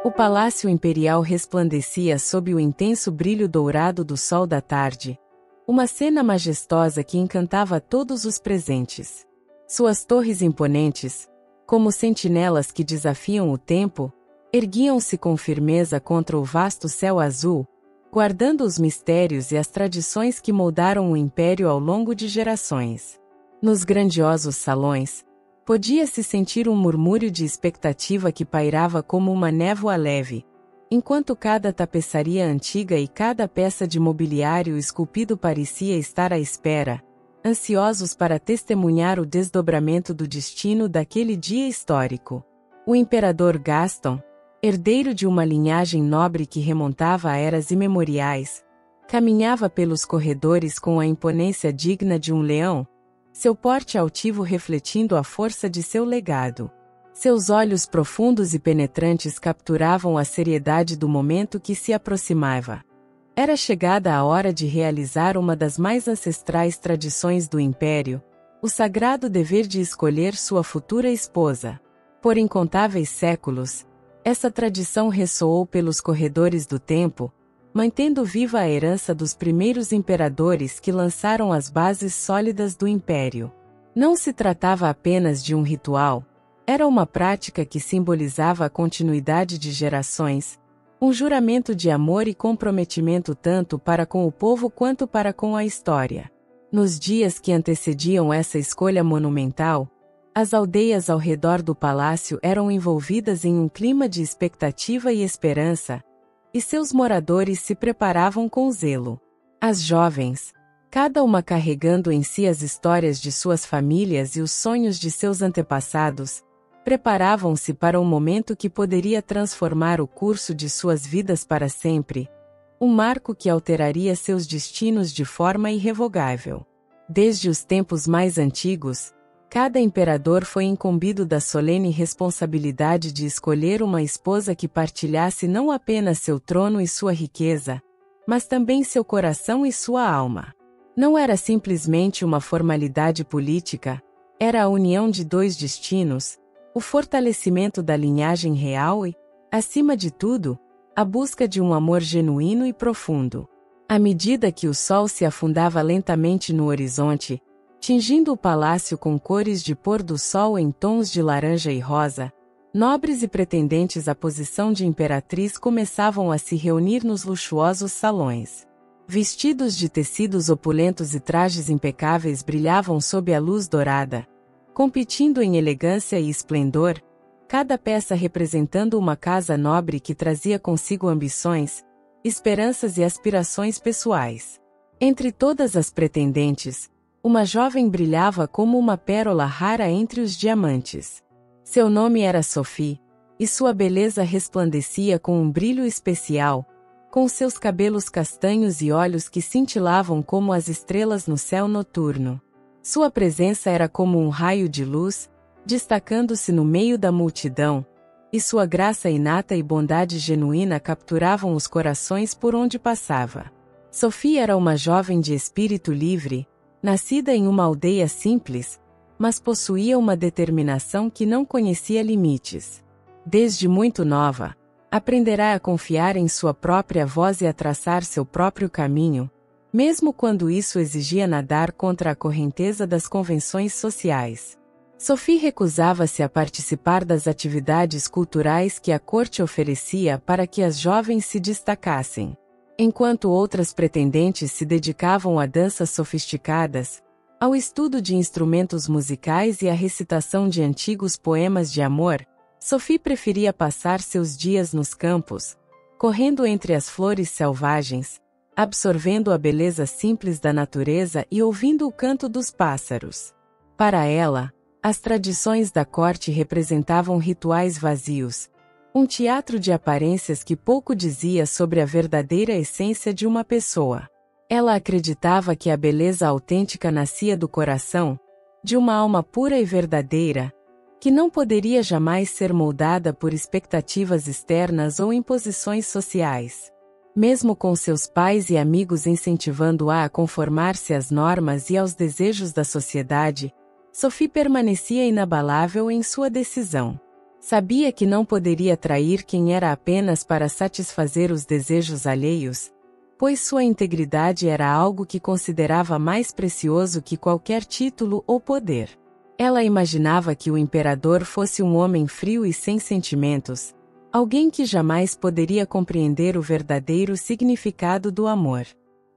O palácio imperial resplandecia sob o intenso brilho dourado do sol da tarde, uma cena majestosa que encantava todos os presentes. Suas torres imponentes, como sentinelas que desafiam o tempo, erguiam-se com firmeza contra o vasto céu azul, guardando os mistérios e as tradições que moldaram o império ao longo de gerações. Nos grandiosos salões, podia-se sentir um murmúrio de expectativa que pairava como uma névoa leve, enquanto cada tapeçaria antiga e cada peça de mobiliário esculpido parecia estar à espera, ansiosos para testemunhar o desdobramento do destino daquele dia histórico. O imperador Gaston, herdeiro de uma linhagem nobre que remontava a eras imemoriais, caminhava pelos corredores com a imponência digna de um leão, seu porte altivo refletindo a força de seu legado. Seus olhos profundos e penetrantes capturavam a seriedade do momento que se aproximava. Era chegada a hora de realizar uma das mais ancestrais tradições do império, o sagrado dever de escolher sua futura esposa. Por incontáveis séculos, essa tradição ressoou pelos corredores do tempo, mantendo viva a herança dos primeiros imperadores que lançaram as bases sólidas do império. Não se tratava apenas de um ritual, era uma prática que simbolizava a continuidade de gerações, um juramento de amor e comprometimento tanto para com o povo quanto para com a história. Nos dias que antecediam essa escolha monumental, as aldeias ao redor do palácio eram envolvidas em um clima de expectativa e esperança, e seus moradores se preparavam com zelo. As jovens, cada uma carregando em si as histórias de suas famílias e os sonhos de seus antepassados, preparavam-se para um momento que poderia transformar o curso de suas vidas para sempre, um marco que alteraria seus destinos de forma irrevogável. Desde os tempos mais antigos, cada imperador foi incumbido da solene responsabilidade de escolher uma esposa que partilhasse não apenas seu trono e sua riqueza, mas também seu coração e sua alma. Não era simplesmente uma formalidade política, era a união de dois destinos, o fortalecimento da linhagem real e, acima de tudo, a busca de um amor genuíno e profundo. À medida que o sol se afundava lentamente no horizonte, tingindo o palácio com cores de pôr do sol em tons de laranja e rosa, nobres e pretendentes à posição de imperatriz começavam a se reunir nos luxuosos salões. Vestidos de tecidos opulentos e trajes impecáveis brilhavam sob a luz dourada, competindo em elegância e esplendor, cada peça representando uma casa nobre que trazia consigo ambições, esperanças e aspirações pessoais. Entre todas as pretendentes, uma jovem brilhava como uma pérola rara entre os diamantes. Seu nome era Sophie, e sua beleza resplandecia com um brilho especial, com seus cabelos castanhos e olhos que cintilavam como as estrelas no céu noturno. Sua presença era como um raio de luz, destacando-se no meio da multidão, e sua graça inata e bondade genuína capturavam os corações por onde passava. Sophie era uma jovem de espírito livre, nascida em uma aldeia simples, mas possuía uma determinação que não conhecia limites. Desde muito nova, aprenderá a confiar em sua própria voz e a traçar seu próprio caminho, mesmo quando isso exigia nadar contra a correnteza das convenções sociais. Sophie recusava-se a participar das atividades culturais que a corte oferecia para que as jovens se destacassem. Enquanto outras pretendentes se dedicavam a danças sofisticadas, ao estudo de instrumentos musicais e à recitação de antigos poemas de amor, Sophie preferia passar seus dias nos campos, correndo entre as flores selvagens, absorvendo a beleza simples da natureza e ouvindo o canto dos pássaros. Para ela, as tradições da corte representavam rituais vazios, um teatro de aparências que pouco dizia sobre a verdadeira essência de uma pessoa. Ela acreditava que a beleza autêntica nascia do coração, de uma alma pura e verdadeira, que não poderia jamais ser moldada por expectativas externas ou imposições sociais. Mesmo com seus pais e amigos incentivando-a a conformar-se às normas e aos desejos da sociedade, Sophie permanecia inabalável em sua decisão. Sabia que não poderia trair quem era apenas para satisfazer os desejos alheios, pois sua integridade era algo que considerava mais precioso que qualquer título ou poder. Ela imaginava que o imperador fosse um homem frio e sem sentimentos, alguém que jamais poderia compreender o verdadeiro significado do amor.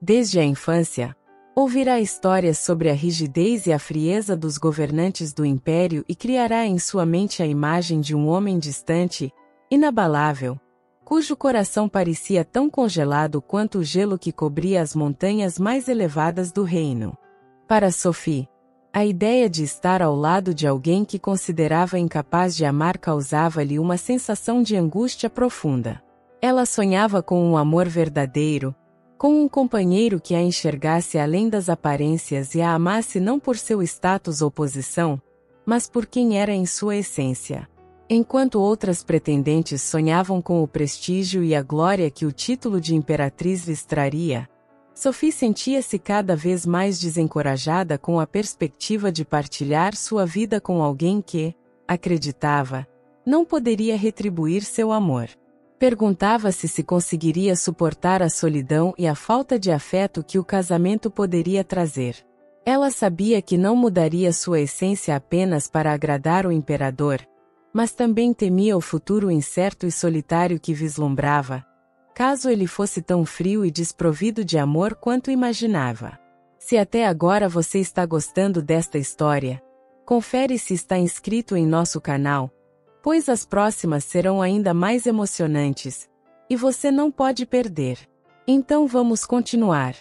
Desde a infância, ouvirá histórias sobre a rigidez e a frieza dos governantes do império e criará em sua mente a imagem de um homem distante, inabalável, cujo coração parecia tão congelado quanto o gelo que cobria as montanhas mais elevadas do reino. Para Sophie, a ideia de estar ao lado de alguém que considerava incapaz de amar causava-lhe uma sensação de angústia profunda. Ela sonhava com um amor verdadeiro, com um companheiro que a enxergasse além das aparências e a amasse não por seu status ou posição, mas por quem era em sua essência. Enquanto outras pretendentes sonhavam com o prestígio e a glória que o título de imperatriz lhes traria, Sophie sentia-se cada vez mais desencorajada com a perspectiva de partilhar sua vida com alguém que, acreditava, não poderia retribuir seu amor. Perguntava-se se conseguiria suportar a solidão e a falta de afeto que o casamento poderia trazer. Ela sabia que não mudaria sua essência apenas para agradar o imperador, mas também temia o futuro incerto e solitário que vislumbrava, caso ele fosse tão frio e desprovido de amor quanto imaginava. Se até agora você está gostando desta história, confere se está inscrito em nosso canal, pois as próximas serão ainda mais emocionantes, e você não pode perder. Então vamos continuar.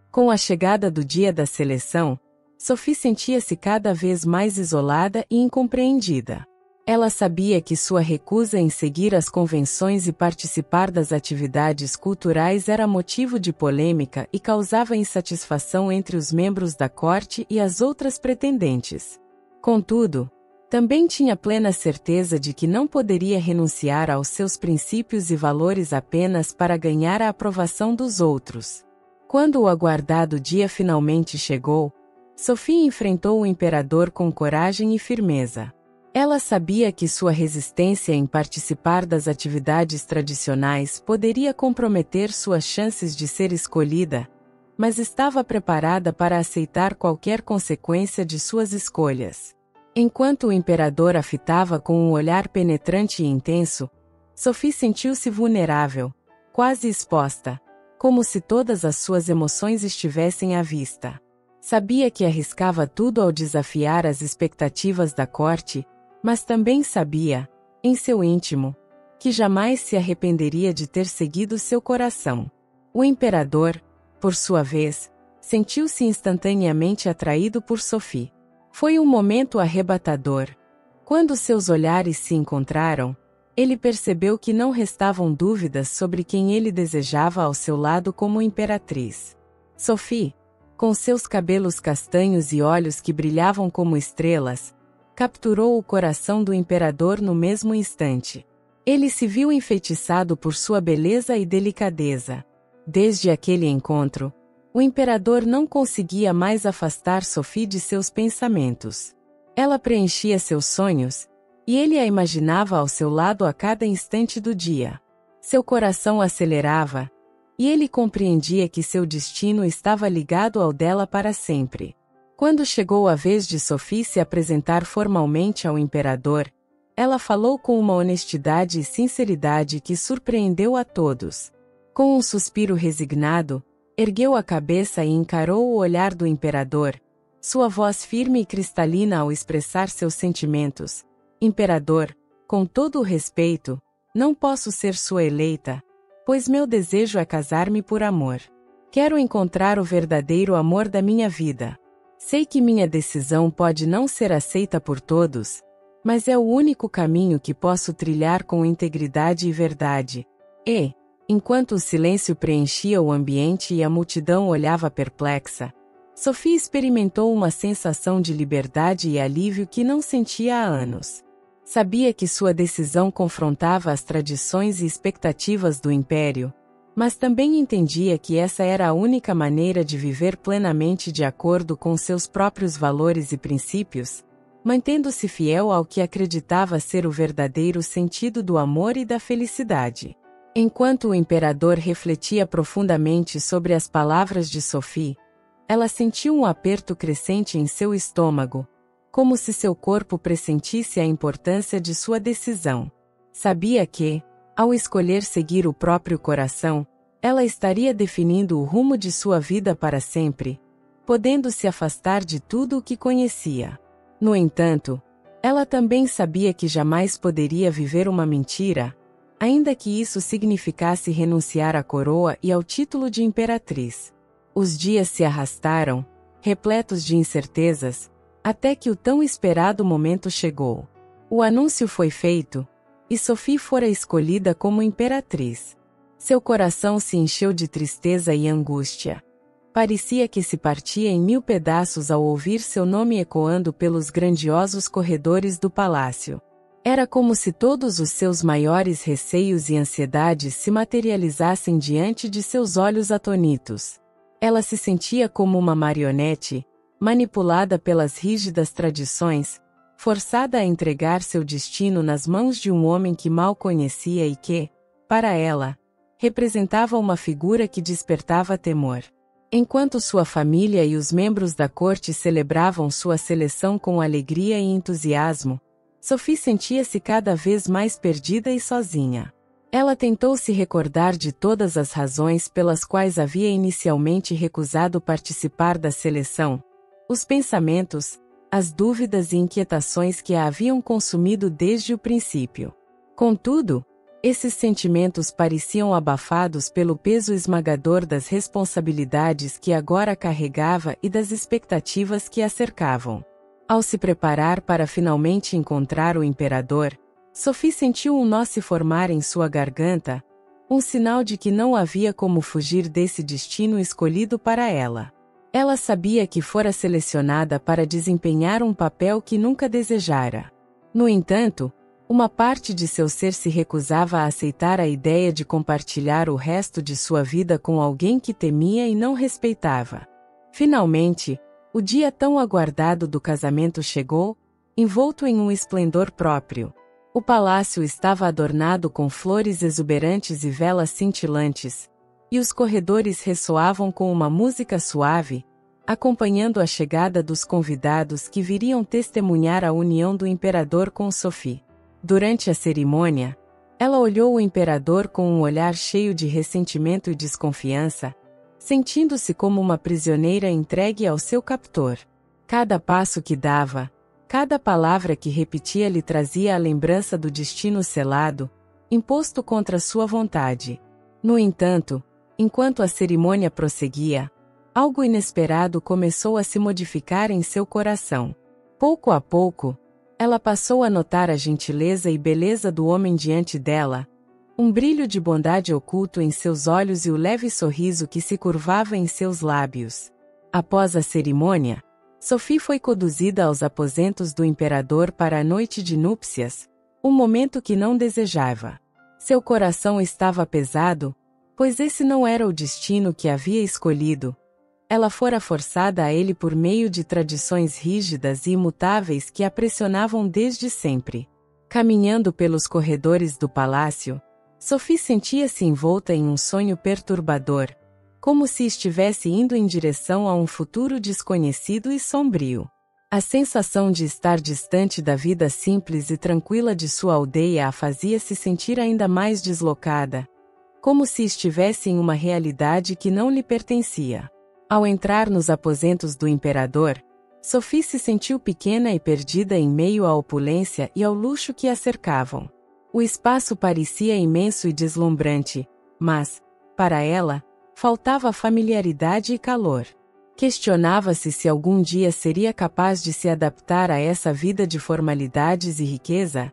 Com a chegada do dia da seleção, Sophie sentia-se cada vez mais isolada e incompreendida. Ela sabia que sua recusa em seguir as convenções e participar das atividades culturais era motivo de polêmica e causava insatisfação entre os membros da corte e as outras pretendentes. Contudo, também tinha plena certeza de que não poderia renunciar aos seus princípios e valores apenas para ganhar a aprovação dos outros. Quando o aguardado dia finalmente chegou, Sophie enfrentou o imperador com coragem e firmeza. Ela sabia que sua resistência em participar das atividades tradicionais poderia comprometer suas chances de ser escolhida, mas estava preparada para aceitar qualquer consequência de suas escolhas. Enquanto o imperador a fitava com um olhar penetrante e intenso, Sophie sentiu-se vulnerável, quase exposta, como se todas as suas emoções estivessem à vista. Sabia que arriscava tudo ao desafiar as expectativas da corte, mas também sabia, em seu íntimo, que jamais se arrependeria de ter seguido seu coração. O imperador, por sua vez, sentiu-se instantaneamente atraído por Sophie. Foi um momento arrebatador. Quando seus olhares se encontraram, ele percebeu que não restavam dúvidas sobre quem ele desejava ao seu lado como imperatriz. Sophie, com seus cabelos castanhos e olhos que brilhavam como estrelas, capturou o coração do imperador no mesmo instante. Ele se viu enfeitiçado por sua beleza e delicadeza. Desde aquele encontro, o imperador não conseguia mais afastar Sophie de seus pensamentos. Ela preenchia seus sonhos, e ele a imaginava ao seu lado a cada instante do dia. Seu coração acelerava, e ele compreendia que seu destino estava ligado ao dela para sempre. Quando chegou a vez de Sophie se apresentar formalmente ao imperador, ela falou com uma honestidade e sinceridade que surpreendeu a todos. Com um suspiro resignado, ergueu a cabeça e encarou o olhar do imperador, sua voz firme e cristalina ao expressar seus sentimentos. Imperador, com todo o respeito, não posso ser sua eleita, pois meu desejo é casar-me por amor. Quero encontrar o verdadeiro amor da minha vida. Sei que minha decisão pode não ser aceita por todos, mas é o único caminho que posso trilhar com integridade e verdade. E, enquanto o silêncio preenchia o ambiente e a multidão olhava perplexa, Sophie experimentou uma sensação de liberdade e alívio que não sentia há anos. Sabia que sua decisão confrontava as tradições e expectativas do império, mas também entendia que essa era a única maneira de viver plenamente de acordo com seus próprios valores e princípios, mantendo-se fiel ao que acreditava ser o verdadeiro sentido do amor e da felicidade. Enquanto o imperador refletia profundamente sobre as palavras de Sophie, ela sentiu um aperto crescente em seu estômago, como se seu corpo pressentisse a importância de sua decisão. Sabia que, ao escolher seguir o próprio coração, ela estaria definindo o rumo de sua vida para sempre, podendo se afastar de tudo o que conhecia. No entanto, ela também sabia que jamais poderia viver uma mentira, ainda que isso significasse renunciar à coroa e ao título de imperatriz. Os dias se arrastaram, repletos de incertezas, até que o tão esperado momento chegou. O anúncio foi feito, e Sophie fora escolhida como imperatriz. Seu coração se encheu de tristeza e angústia. Parecia que se partia em 1000 pedaços ao ouvir seu nome ecoando pelos grandiosos corredores do palácio. Era como se todos os seus maiores receios e ansiedades se materializassem diante de seus olhos atônitos. Ela se sentia como uma marionete, manipulada pelas rígidas tradições, forçada a entregar seu destino nas mãos de um homem que mal conhecia e que, para ela, representava uma figura que despertava temor. Enquanto sua família e os membros da corte celebravam sua seleção com alegria e entusiasmo, Sophie sentia-se cada vez mais perdida e sozinha. Ela tentou se recordar de todas as razões pelas quais havia inicialmente recusado participar da seleção, os pensamentos, as dúvidas e inquietações que a haviam consumido desde o princípio. Contudo, esses sentimentos pareciam abafados pelo peso esmagador das responsabilidades que agora carregava e das expectativas que a cercavam. Ao se preparar para finalmente encontrar o imperador, Sophie sentiu um nó se formar em sua garganta, um sinal de que não havia como fugir desse destino escolhido para ela. Ela sabia que fora selecionada para desempenhar um papel que nunca desejara. No entanto, uma parte de seu ser se recusava a aceitar a ideia de compartilhar o resto de sua vida com alguém que temia e não respeitava. Finalmente, o dia tão aguardado do casamento chegou, envolto em um esplendor próprio. O palácio estava adornado com flores exuberantes e velas cintilantes, e os corredores ressoavam com uma música suave, acompanhando a chegada dos convidados que viriam testemunhar a união do imperador com Sophie. Durante a cerimônia, ela olhou o imperador com um olhar cheio de ressentimento e desconfiança, sentindo-se como uma prisioneira entregue ao seu captor. Cada passo que dava, cada palavra que repetia lhe trazia a lembrança do destino selado, imposto contra sua vontade. No entanto, enquanto a cerimônia prosseguia, algo inesperado começou a se modificar em seu coração. Pouco a pouco, ela passou a notar a gentileza e beleza do homem diante dela, um brilho de bondade oculto em seus olhos e o leve sorriso que se curvava em seus lábios. Após a cerimônia, Sophie foi conduzida aos aposentos do imperador para a noite de núpcias, um momento que não desejava. Seu coração estava pesado, pois esse não era o destino que havia escolhido. Ela fora forçada a ele por meio de tradições rígidas e imutáveis que a pressionavam desde sempre. Caminhando pelos corredores do palácio, Sophie sentia-se envolta em um sonho perturbador, como se estivesse indo em direção a um futuro desconhecido e sombrio. A sensação de estar distante da vida simples e tranquila de sua aldeia a fazia se sentir ainda mais deslocada, como se estivesse em uma realidade que não lhe pertencia. Ao entrar nos aposentos do imperador, Sophie se sentiu pequena e perdida em meio à opulência e ao luxo que a cercavam. O espaço parecia imenso e deslumbrante, mas, para ela, faltava familiaridade e calor. Questionava-se se algum dia seria capaz de se adaptar a essa vida de formalidades e riqueza,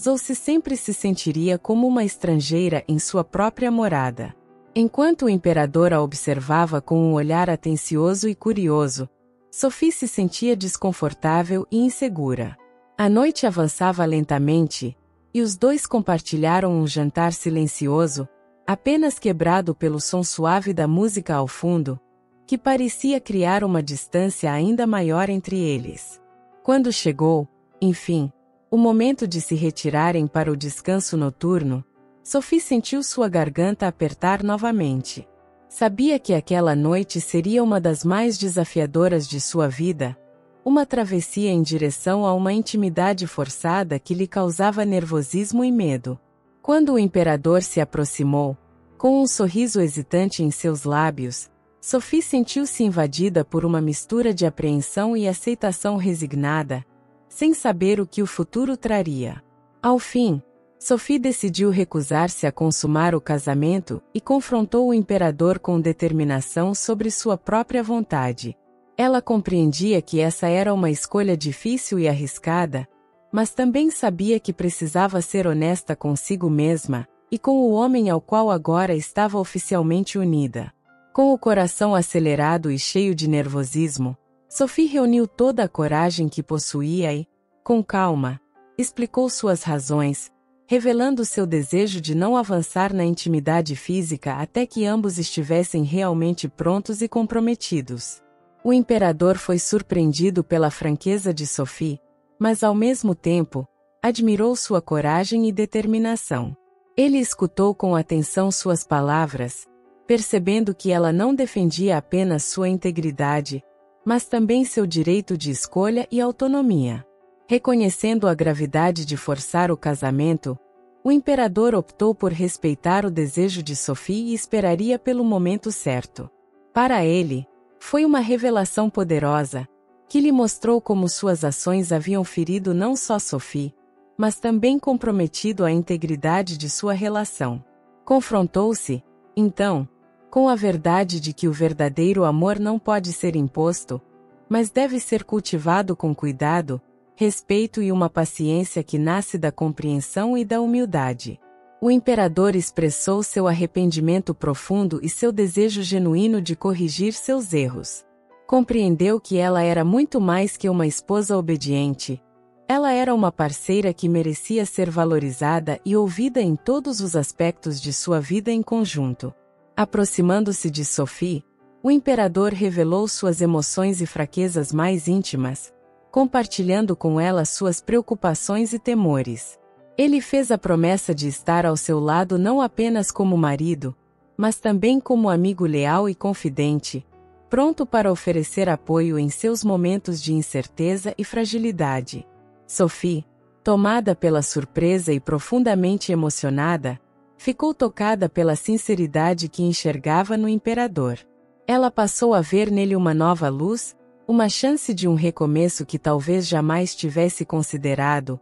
ou se sempre se sentiria como uma estrangeira em sua própria morada. Enquanto o imperador a observava com um olhar atencioso e curioso, Sophie se sentia desconfortável e insegura. A noite avançava lentamente, e os dois compartilharam um jantar silencioso, apenas quebrado pelo som suave da música ao fundo, que parecia criar uma distância ainda maior entre eles. Quando chegou, Enfim, o momento de se retirarem para o descanso noturno, Sophie sentiu sua garganta apertar novamente. Sabia que aquela noite seria uma das mais desafiadoras de sua vida, uma travessia em direção a uma intimidade forçada que lhe causava nervosismo e medo. Quando o imperador se aproximou, com um sorriso hesitante em seus lábios, Sophie sentiu-se invadida por uma mistura de apreensão e aceitação resignada, sem saber o que o futuro traria. Ao fim, Sophie decidiu recusar-se a consumar o casamento e confrontou o imperador com determinação sobre sua própria vontade. Ela compreendia que essa era uma escolha difícil e arriscada, mas também sabia que precisava ser honesta consigo mesma e com o homem ao qual agora estava oficialmente unida. Com o coração acelerado e cheio de nervosismo, Sophie reuniu toda a coragem que possuía e, com calma, explicou suas razões, revelando seu desejo de não avançar na intimidade física até que ambos estivessem realmente prontos e comprometidos. O imperador foi surpreendido pela franqueza de Sophie, mas ao mesmo tempo, admirou sua coragem e determinação. Ele escutou com atenção suas palavras, percebendo que ela não defendia apenas sua integridade, mas também seu direito de escolha e autonomia. Reconhecendo a gravidade de forçar o casamento, o imperador optou por respeitar o desejo de Sophie e esperaria pelo momento certo. Para ele, foi uma revelação poderosa, que lhe mostrou como suas ações haviam ferido não só Sophie, mas também comprometido a integridade de sua relação. Confrontou-se, então, com a verdade de que o verdadeiro amor não pode ser imposto, mas deve ser cultivado com cuidado, respeito e uma paciência que nasce da compreensão e da humildade. O imperador expressou seu arrependimento profundo e seu desejo genuíno de corrigir seus erros. Compreendeu que ela era muito mais que uma esposa obediente. Ela era uma parceira que merecia ser valorizada e ouvida em todos os aspectos de sua vida em conjunto. Aproximando-se de Sophie, o imperador revelou suas emoções e fraquezas mais íntimas, compartilhando com ela suas preocupações e temores. Ele fez a promessa de estar ao seu lado não apenas como marido, mas também como amigo leal e confidente, pronto para oferecer apoio em seus momentos de incerteza e fragilidade. Sophie, tomada pela surpresa e profundamente emocionada, ficou tocada pela sinceridade que enxergava no imperador. Ela passou a ver nele uma nova luz, uma chance de um recomeço que talvez jamais tivesse considerado,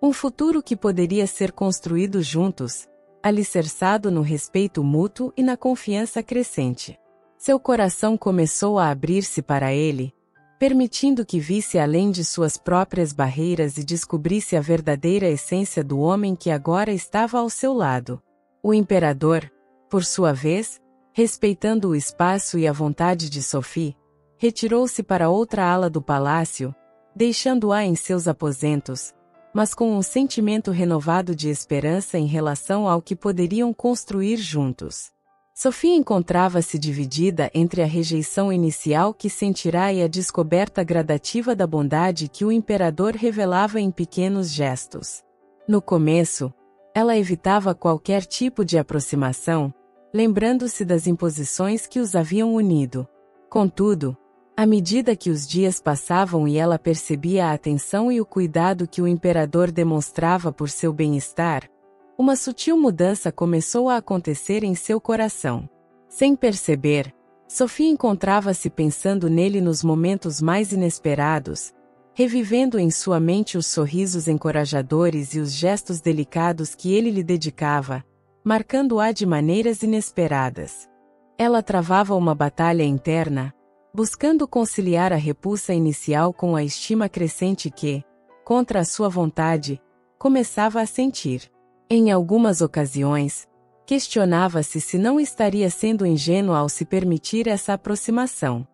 um futuro que poderia ser construído juntos, alicerçado no respeito mútuo e na confiança crescente. Seu coração começou a abrir-se para ele, permitindo que visse além de suas próprias barreiras e descobrisse a verdadeira essência do homem que agora estava ao seu lado. O imperador, por sua vez, respeitando o espaço e a vontade de Sophie, retirou-se para outra ala do palácio, deixando-a em seus aposentos, mas com um sentimento renovado de esperança em relação ao que poderiam construir juntos. Sophie encontrava-se dividida entre a rejeição inicial que sentirá e a descoberta gradativa da bondade que o imperador revelava em pequenos gestos. No começo, ela evitava qualquer tipo de aproximação, lembrando-se das imposições que os haviam unido. Contudo, à medida que os dias passavam e ela percebia a atenção e o cuidado que o imperador demonstrava por seu bem-estar, uma sutil mudança começou a acontecer em seu coração. Sem perceber, Sophie encontrava-se pensando nele nos momentos mais inesperados, revivendo em sua mente os sorrisos encorajadores e os gestos delicados que ele lhe dedicava, marcando-a de maneiras inesperadas. Ela travava uma batalha interna, buscando conciliar a repulsa inicial com a estima crescente que, contra a sua vontade, começava a sentir. Em algumas ocasiões, questionava-se se não estaria sendo ingênua ao se permitir essa aproximação.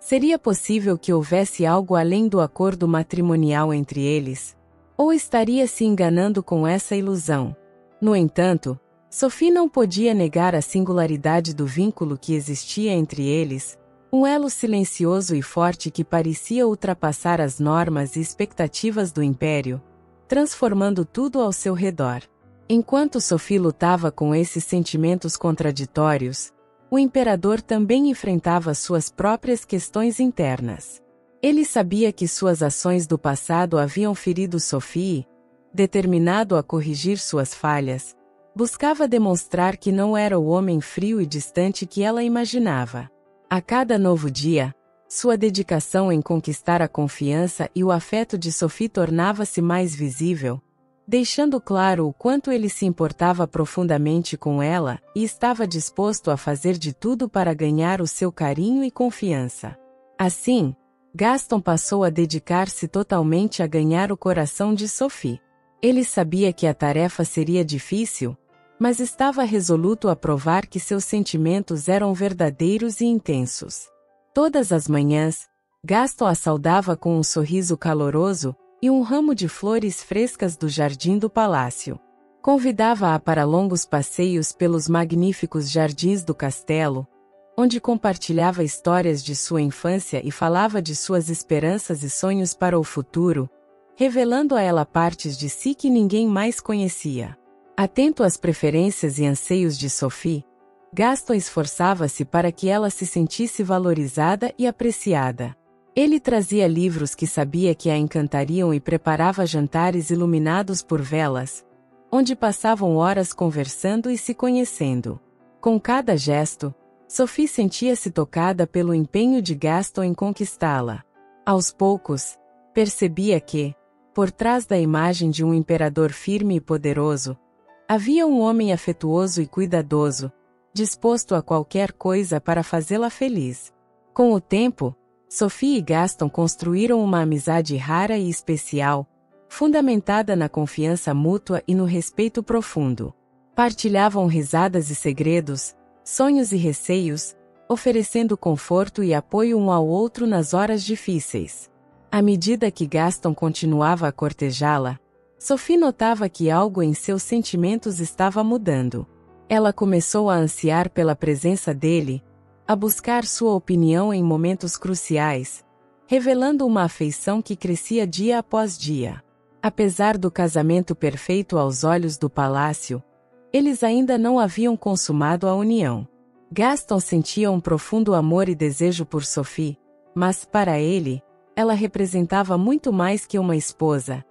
Seria possível que houvesse algo além do acordo matrimonial entre eles? Ou estaria se enganando com essa ilusão? No entanto, Sophie não podia negar a singularidade do vínculo que existia entre eles, Um elo silencioso e forte que parecia ultrapassar as normas e expectativas do império, transformando tudo ao seu redor. Enquanto Sophie lutava com esses sentimentos contraditórios, o imperador também enfrentava suas próprias questões internas. Ele sabia que suas ações do passado haviam ferido Sophie, determinado a corrigir suas falhas, buscava demonstrar que não era o homem frio e distante que ela imaginava. A cada novo dia, sua dedicação em conquistar a confiança e o afeto de Sophie tornava-se mais visível, deixando claro o quanto ele se importava profundamente com ela e estava disposto a fazer de tudo para ganhar o seu carinho e confiança. Assim, Gaston passou a dedicar-se totalmente a ganhar o coração de Sophie. Ele sabia que a tarefa seria difícil, mas estava resoluto a provar que seus sentimentos eram verdadeiros e intensos. Todas as manhãs, Gaston a saudava com um sorriso caloroso e um ramo de flores frescas do jardim do palácio. Convidava-a para longos passeios pelos magníficos jardins do castelo, onde compartilhava histórias de sua infância e falava de suas esperanças e sonhos para o futuro, revelando a ela partes de si que ninguém mais conhecia. Atento às preferências e anseios de Sophie, Gaston esforçava-se para que ela se sentisse valorizada e apreciada. Ele trazia livros que sabia que a encantariam e preparava jantares iluminados por velas, onde passavam horas conversando e se conhecendo. Com cada gesto, Sophie sentia-se tocada pelo empenho de Gaston em conquistá-la. Aos poucos, percebia que, por trás da imagem de um imperador firme e poderoso, havia um homem afetuoso e cuidadoso, disposto a qualquer coisa para fazê-la feliz. Com o tempo, Sophie e Gaston construíram uma amizade rara e especial, fundamentada na confiança mútua e no respeito profundo. Partilhavam risadas e segredos, sonhos e receios, oferecendo conforto e apoio um ao outro nas horas difíceis. À medida que Gaston continuava a cortejá-la, Sophie notava que algo em seus sentimentos estava mudando. Ela começou a ansiar pela presença dele, a buscar sua opinião em momentos cruciais, revelando uma afeição que crescia dia após dia. Apesar do casamento perfeito aos olhos do palácio, eles ainda não haviam consumado a união. Gaston sentia um profundo amor e desejo por Sophie, mas para ele, ela representava muito mais que uma esposa.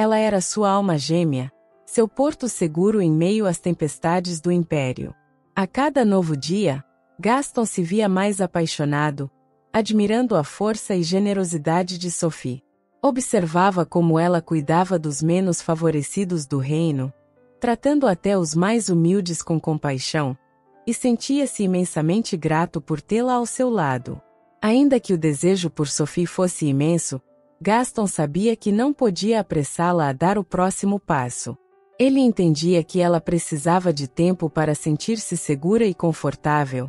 Ela era sua alma gêmea, seu porto seguro em meio às tempestades do império. A cada novo dia, Gaston se via mais apaixonado, admirando a força e generosidade de Sophie. Observava como ela cuidava dos menos favorecidos do reino, tratando até os mais humildes com compaixão, e sentia-se imensamente grato por tê-la ao seu lado. Ainda que o desejo por Sophie fosse imenso, Gaston sabia que não podia apressá-la a dar o próximo passo. Ele entendia que ela precisava de tempo para sentir-se segura e confortável,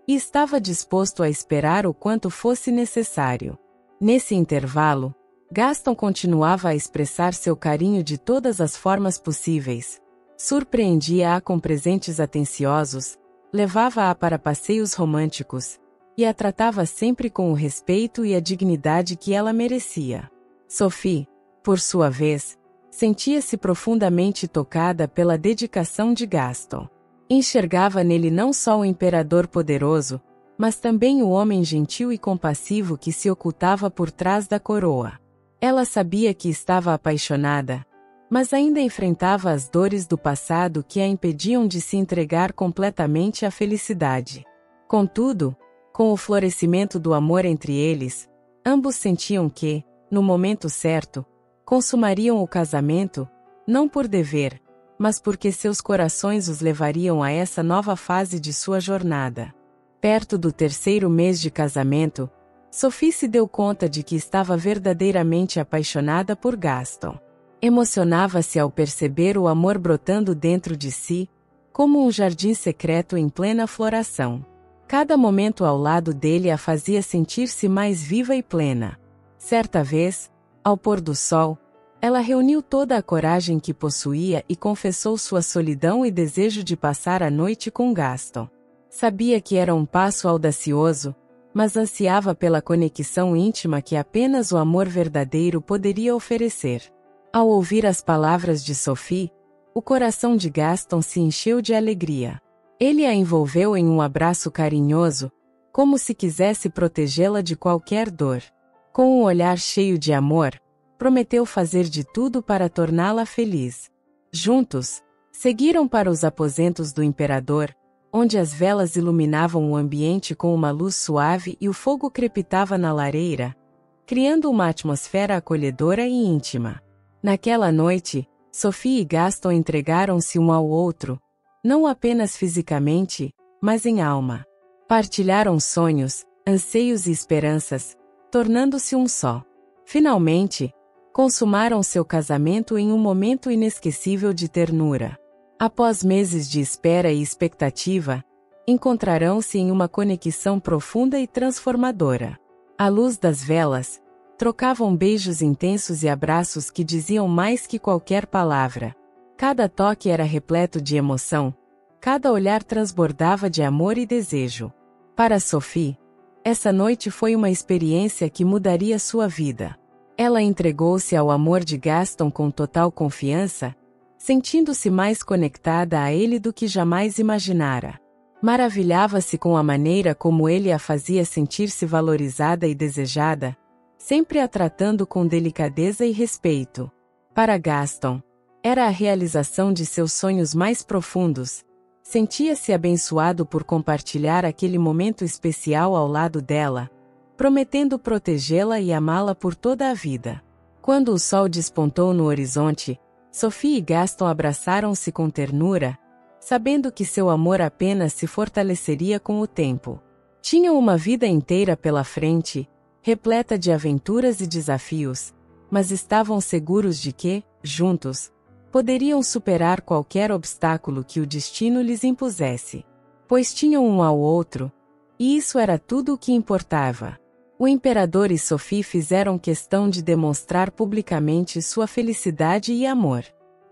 e estava disposto a esperar o quanto fosse necessário. Nesse intervalo, Gaston continuava a expressar seu carinho de todas as formas possíveis. Surpreendia-a com presentes atenciosos, levava-a para passeios românticos, e a tratava sempre com o respeito e a dignidade que ela merecia. Sophie, por sua vez, sentia-se profundamente tocada pela dedicação de Gaston. Enxergava nele não só o imperador poderoso, mas também o homem gentil e compassivo que se ocultava por trás da coroa. Ela sabia que estava apaixonada, mas ainda enfrentava as dores do passado que a impediam de se entregar completamente à felicidade. Contudo, com o florescimento do amor entre eles, ambos sentiam que, no momento certo, consumariam o casamento, não por dever, mas porque seus corações os levariam a essa nova fase de sua jornada. Perto do terceiro mês de casamento, Sophie se deu conta de que estava verdadeiramente apaixonada por Gaston. Emocionava-se ao perceber o amor brotando dentro de si, como um jardim secreto em plena floração. Cada momento ao lado dele a fazia sentir-se mais viva e plena. Certa vez, ao pôr do sol, ela reuniu toda a coragem que possuía e confessou sua solidão e desejo de passar a noite com Gaston. Sabia que era um passo audacioso, mas ansiava pela conexão íntima que apenas o amor verdadeiro poderia oferecer. Ao ouvir as palavras de Sophie, o coração de Gaston se encheu de alegria. Ele a envolveu em um abraço carinhoso, como se quisesse protegê-la de qualquer dor. Com um olhar cheio de amor, prometeu fazer de tudo para torná-la feliz. Juntos, seguiram para os aposentos do imperador, onde as velas iluminavam o ambiente com uma luz suave e o fogo crepitava na lareira, criando uma atmosfera acolhedora e íntima. Naquela noite, Sophie e Gaston entregaram-se um ao outro, não apenas fisicamente, mas em alma. Partilharam sonhos, anseios e esperanças, tornando-se um só. Finalmente, consumaram seu casamento em um momento inesquecível de ternura. Após meses de espera e expectativa, encontrarão-se em uma conexão profunda e transformadora. À luz das velas, trocavam beijos intensos e abraços que diziam mais que qualquer palavra. Cada toque era repleto de emoção, cada olhar transbordava de amor e desejo. Para Sophie, essa noite foi uma experiência que mudaria sua vida. Ela entregou-se ao amor de Gaston com total confiança, sentindo-se mais conectada a ele do que jamais imaginara. Maravilhava-se com a maneira como ele a fazia sentir-se valorizada e desejada, sempre a tratando com delicadeza e respeito. Para Gaston, era a realização de seus sonhos mais profundos. Sentia-se abençoado por compartilhar aquele momento especial ao lado dela, prometendo protegê-la e amá-la por toda a vida. Quando o sol despontou no horizonte, Sophie e Gaston abraçaram-se com ternura, sabendo que seu amor apenas se fortaleceria com o tempo. Tinham uma vida inteira pela frente, repleta de aventuras e desafios, mas estavam seguros de que, juntos, poderiam superar qualquer obstáculo que o destino lhes impusesse. Pois tinham um ao outro, e isso era tudo o que importava. O imperador e Sophie fizeram questão de demonstrar publicamente sua felicidade e amor.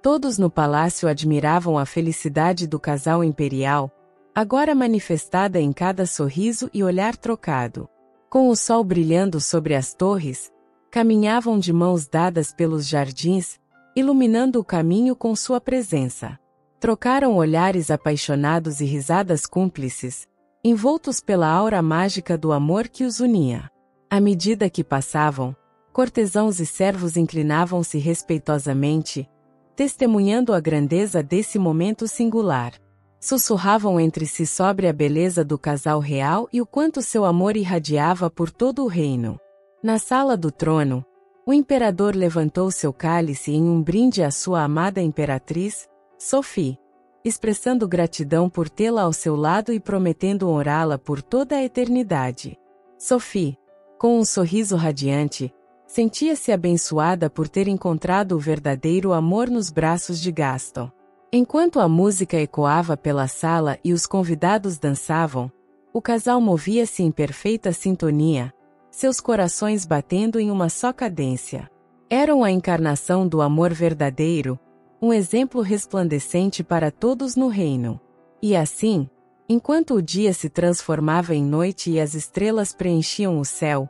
Todos no palácio admiravam a felicidade do casal imperial, agora manifestada em cada sorriso e olhar trocado. Com o sol brilhando sobre as torres, caminhavam de mãos dadas pelos jardins, iluminando o caminho com sua presença. Trocaram olhares apaixonados e risadas cúmplices, envoltos pela aura mágica do amor que os unia. À medida que passavam, cortesãos e servos inclinavam-se respeitosamente, testemunhando a grandeza desse momento singular. Sussurravam entre si sobre a beleza do casal real e o quanto seu amor irradiava por todo o reino. Na sala do trono, o imperador levantou seu cálice em um brinde à sua amada imperatriz, Sophie, expressando gratidão por tê-la ao seu lado e prometendo honrá-la por toda a eternidade. Sophie, com um sorriso radiante, sentia-se abençoada por ter encontrado o verdadeiro amor nos braços de Gaston. Enquanto a música ecoava pela sala e os convidados dançavam, o casal movia-se em perfeita sintonia, seus corações batendo em uma só cadência. Eram a encarnação do amor verdadeiro, um exemplo resplandecente para todos no reino. E assim, enquanto o dia se transformava em noite e as estrelas preenchiam o céu,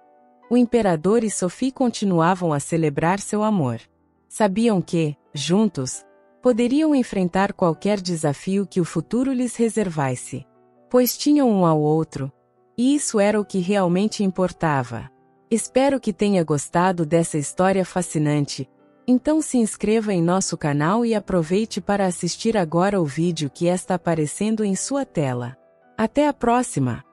o imperador e Sophie continuavam a celebrar seu amor. Sabiam que, juntos, poderiam enfrentar qualquer desafio que o futuro lhes reservasse, pois tinham um ao outro, e isso era o que realmente importava. Espero que tenha gostado dessa história fascinante. Então se inscreva em nosso canal e aproveite para assistir agora o vídeo que está aparecendo em sua tela. Até a próxima!